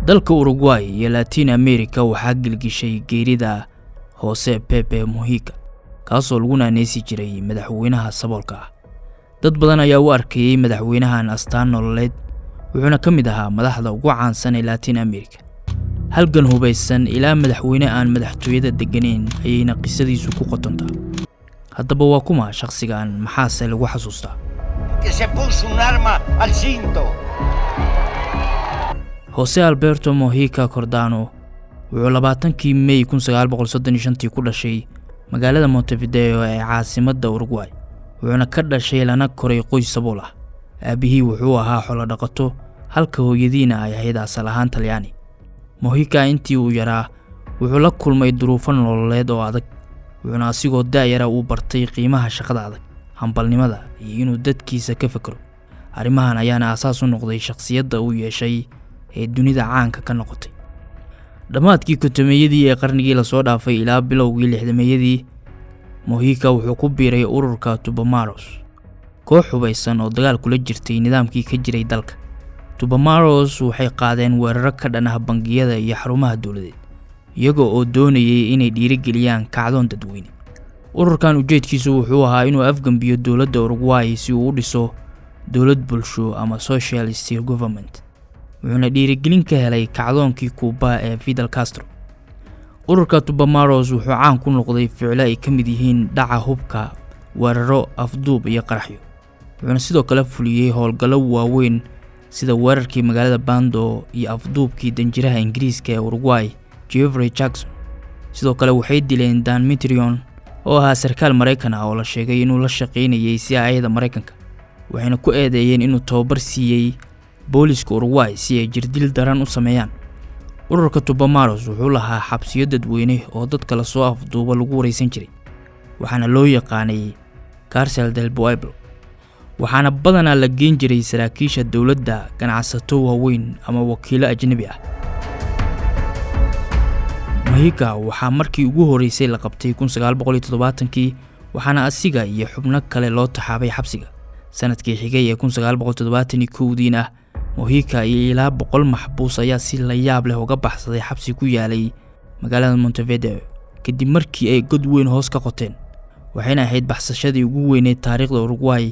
dalka Uruguay iyo Latin America waxaa gilgishay geerida Jose Pepe Mujica kaasoo lagu naanaysi jiray madaxweynaha saboolka ah. dad badan ayaa u arkayay madaxweynahan astaan nololeed wuxuuna ka mid ahaa madaxda ugu caansan ee Latin America. halgan hubaysan ilaa madaxweyne aan madaxtooyada deganeyn ayayna qisadiisu ku qotontaa. haddaba waa kuma shakhsigan maxaase lagu xasuustaa? Que se puso un arma al cinto. Jose Alberto Mujica Cordano wuxuu 20kii May 1935 ku dhashay magaalada Montevideo ee caasimadda Uruguay. wuxuuna ka dhashay lana koray qoys sabool ah. aabihii wuxuu ahaa xoolo dhaqato halka hooyadiina ay ahayd asal ahaan Talyaani. Mujica intii uu yaraa wuxuu la kulmay duruufo nololeed oo adag, wuxuuna asigoo daayara uu bartay qiimaha shaqada adag, hambalnimada iyo inuu dadkiisa ka fakaro. arrimahan ayaana asaas u noqday shakhsiyadda uu yeeshay ee dunida caanka ka noqotay. dhamaadkii kontomeeyadii ee qarnigii la soo dhaafay ilaa bilowgii 60meeyadii, Mujica wuxuu ku biiray ururka Tupamaros, koox hubaysan oo dagaal kula jirtay nidaamkii ka jiray dalka. Tupamaros waxay qaadeen weeraro ka dhan ah bangiyada iyo xarumaha dawladeed, iyagoo oo doonayay inay dhiirigeliyaan kacdoon dadweyne. ururkan ujeedkiisu wuxuu ahaa inuu afgambiyo dawladda Uruguay si uu u dhiso dawlad bulsho ama socialist government, wuxuuna dhiirigelin ka helay kacdoonkii Cuba ee Fidel Castro. ururka Tupamaros wuxuu caan ku noqday ficilo ay ka mid yihiin dhaca hubka, weeraro, afduub iyo qaraxyo. wuxuuna sidoo kale fuliyay howlgallo waaweyn sida weerarkii magaalada Bando iyo afduubkii danjiraha Ingiriiska ee Uruguay Jeffrey Jackson. sidoo kale waxay dileen Dan Mitrione oo ahaa sarkaal Mareykan ah oo la sheegay inuu la shaqeynayay CIA-da Mareykanka, waxayna ku eedeeyeen inuu tababar siiyay booliska Uruguay si ay jirdil daran u sameeyaan. ururka Tupamaros wuxuu lahaa xabsiyo dadweyne oo dadka la soo afduuba lagu wareysan jiray, waxaana loo yaqaanay Cárcel del Pueblo. waxaana badanaa la geen jiray saraakiisha dawladda, ganacsato waaweyn ama wakiilo ajnabi ah. Mujica waxaa markii ugu horeysay la qabtay 1970kii, waxaana asiga iyo xubno kale loo taxaabay xabsiga. sanadkii xigay ee 1971diina Mujica iyo ilaa 100 maxbuus ayaa si la yaab leh uga baxsaday xabsi ku yaalay magaalada Montevideo kadib markii ay god weyn hoos ka qoteen. waxayna ahayd baxsashadii ugu weyneed taariikhda Uruguay,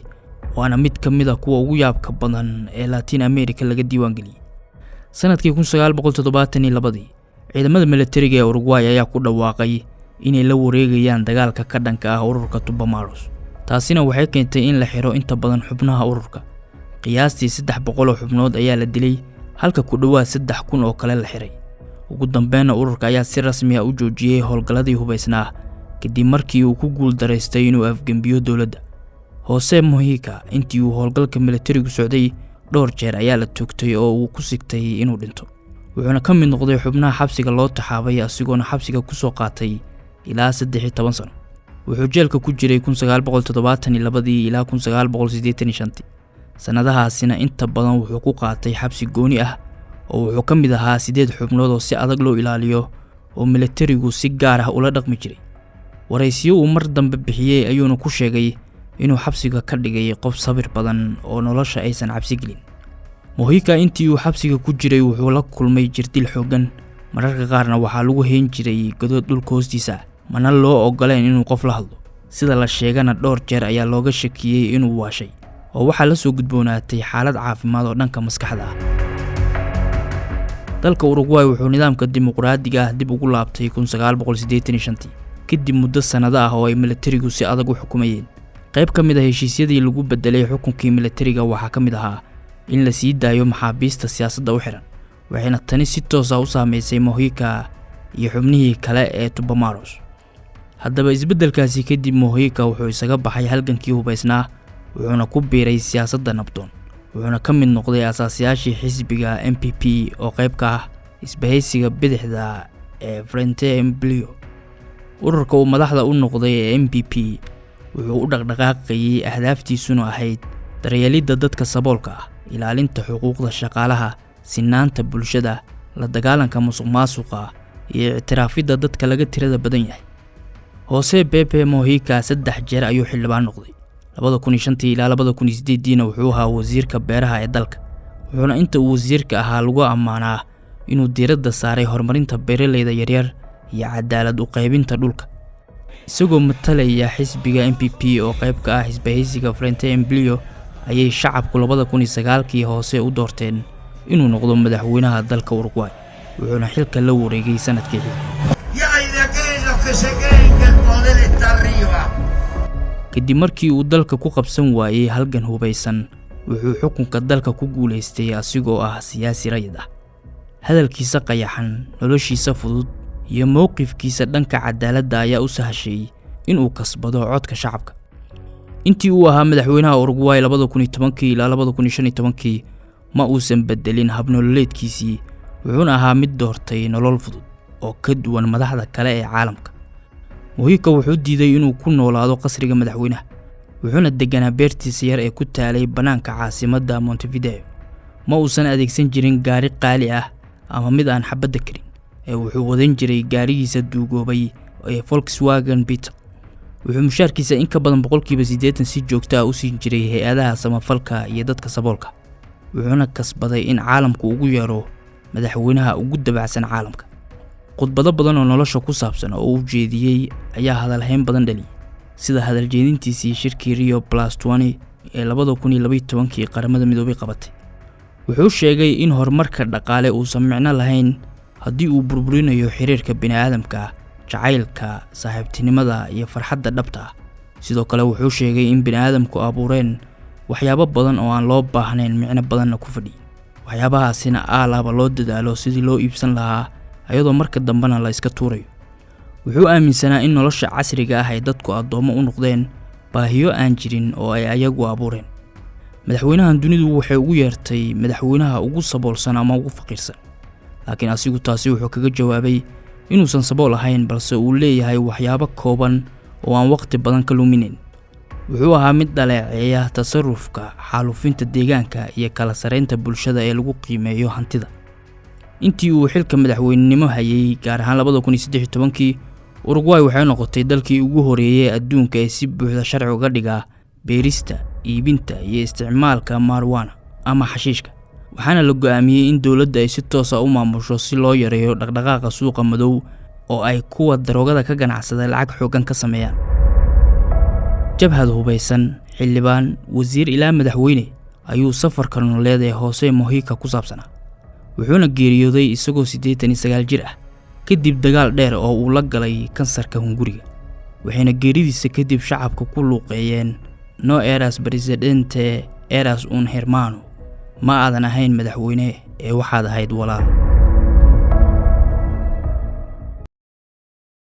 waana mid ka mid ah kuwa ugu yaabka badan ee Latin America laga diiwaan geliyay. sanadkii 1972 ciidamada militariga ee Uruguay ayaa ku dhawaaqay inay la wareegayaan dagaalka ka dhanka ah ururka Tupamaros. taasina waxay keentay in la xiro inta badan xubnaha ururka. qiyaastii 300 oo xubnood ayaa la dilay, halka ku dhawaad 3000 oo kale la xiray. ugu dambeynna ururka ayaa si rasmi ah u joojiyay howlgalladii hubaysnaa kadib markii uu ku guul dareystay inuu afgambiyo dawladda. Jose Mujica intii uu howlgalka militarigu socday dhowr jeer ayaa la toogtay oo uu ku sigtay inuu dhinto, wuxuuna ka mid noqday xubnaha xabsiga loo taxaabay asigoona xabsiga ku soo qaatay ilaa 13 sano. wuxuu jeelka ku jiray 1972 ilaa 1985. sanadahaasina inta badan wuxuu ku qaatay xabsi gooni ah oo wuxuu ka mid ahaa 8 xubnood oo si adag loo ilaaliyo oo militarigu si gaar ah ula dhaqmi jiray. waraysiyo uu mar dambe bixiyay ayuuna ku sheegay inuu xabsiga ka dhigay qof sabir badan oo nolosha aysan cabsi gelin. Mujica intii uu xabsiga ku jiray wuxuu la kulmay jirdil xoogan, mararka qaarna waxaa lagu heen jiray godad dhulka hoostiisa, mana loo ogoleen inuu qof la hadlo. sida la sheegana dhowr jeer ayaa looga shakiyay inuu waashay oo waxaa la soo gudboonaatay xaalad caafimaad oo dhanka maskaxda ah. dalka Uruguay wuxuu nidaamka dimuqraadiga ah dib ugu laabtay 1985 kadib muddo sanado ah oo ay militarigu si adag u xukumayeen. qayb ka mid ah heshiisyadii lagu bedelay xukunkii militariga waxaa ka mid ahaa in la sii daayo maxaabiista siyaasadda u xiran, waxayna tani si toos ah u saameysay Mujica iyo xubnihii kale ee Tupamaros. haddaba isbedelkaasi kadib Mujica wuxuu isaga baxay halgankii hubaysnaa, wuxuuna ku biiray siyaasadda nabdoon, wuxuuna ka mid noqday asaasiyaashii xisbiga MPP oo qayb ka ah isbahaysiga bidixda ee Frente Amplio. ururka uu madaxda u noqday ee MPP wuxuu u dhaqdhaqaaqayay ahdaaftiisuna ahayd daryeelidda dadka saboolka ah, ilaalinta xuquuqda shaqaalaha, sinaanta bulshada, la dagaalanka musuqmaasuqa iyo ictiraafidda dadka laga tirada badan yahay. Jose Pepe Mujica 3 jeer ayuu xildhibaan noqday. 2005 ilaa 2008 wuxuu ahaa wasiirka beeraha ee dalka, wuxuuna inta uu wasiirka ahaa lagu ammaanaa inuu diiradda saaray horumarinta beeraleyda yaryar iyo cadaalad u qaybinta dhulka. isagoo matalaya xisbiga MPP oo qayb ka ah xisbahaysiga Frente Amplio ayay shacabku 2009kii hoose u doorteen inuu noqdo madaxweynaha dalka Uruguay, wuxuuna xilka la wareegay sanadkii kadib markii uu dalka ku qabsan waayay halgan hubaysan. wuxuu xukunka dalka ku guuleystay asigoo ah siyaasi rayid ah. hadalkiisa qayaxan, noloshiisa fudud iyo mowqifkiisa dhanka cadaaladda ayaa u sahashay inuu kasbado codka shacabka. intii uu ahaa madaxweynaha Uruguay 2010 ilaa 2015 ma uusan bedelin habnololeedkiisii, wuxuuna ahaa mid doortay nolol fudud oo ka duwan madaxda kale ee caalamka. Mujica wuxuu diiday inuu ku noolaado qasriga madaxweynaha, wuxuuna deganaa beertiisa yar ee ku taalay banaanka caasimadda Montevideo. ma uusan adeegsan jirin gaari qaali ah ama mid aan xabadda karin, ee wuxuu wadan jiray gaarigiisa duugoobay ee Volkswagen Beetle. wuxuu mushaarkiisa in ka badan 80% si joogto ah u siin jiray hay'adaha samafalka iyo dadka saboolka, wuxuuna kasbaday in caalamku ugu yeero madaxweynaha ugu dabacsan caalamka. khudbado badan oo nolosha ku saabsan oo uu jeediyay ayaa hadalhayn badan dhaliyay, sida hadal jeedintiisii shirkii Rio +20 ee 2012 qaramada midoobay qabatay. wuxuu sheegay in horumarka dhaqaale uusan micno lahayn haddii uu burburinayo xiriirka bini'aadamka, jacaylka, saaxiibtinimada iyo farxadda dhabta ah. sidoo kale wuxuu sheegay in bini'aadamku abuureen waxyaabo badan oo aan loo baahnayn micno badanna ku fadhiyin, waxyaabahaasina aalaaba loo dadaalo sidii loo iibsan lahaa ayadoo marka dambena la iska tuurayo. wuxuu aaminsanaa in nolosha casriga ah ay dadku addoomo u noqdeen baahiyo aan jirin oo ay ayagu abuureen. madaxweynahan dunidu waxay ugu yeertay madaxweynaha ugu saboolsan ama ugu faqiirsan, laakiin asigu taasi wuxuu kaga jawaabay inuusan sabool ahayn balse uu leeyahay waxyaabo kooban oo aan waqti badan ka luminin. wuxuu ahaa mid dhaleeceeya tasarrufka, xaalufinta deegaanka iyo kala sareynta bulshada ee lagu qiimeeyo hantida. intii uu xilka madaxweynenimo hayay, gaar ahaan 2013, Uruguay waxay noqotay dalkii ugu horeeyay adduunka ee si buuxda sharci uga dhiga beerista, iibinta iyo isticmaalka marijuana ama xashiishka, waxaana la go'aamiyay in dawladda ay si toos ah u maamusho si loo yareeyo dhaqdhaqaaqa suuqa madow oo ay kuwa daroogada ka ganacsada lacag xooggan ka sameeyaan. jabhad hubaysan, xildhibaan, wasiir ilaa madaxweyne ayuu safarka nololeed ee hoose Mujica ku saabsanaa, wuxuuna geeriyooday isagoo 89 jir ah kadib dagaal dheer oo uu la galay kansarka hunguriga. waxayna geeridiisa kadib shacabka ku luuqeeyeen no eras presidente, eras un hermano, ma aadan ahayn madaxweyne ee waxaad ahayd walaal.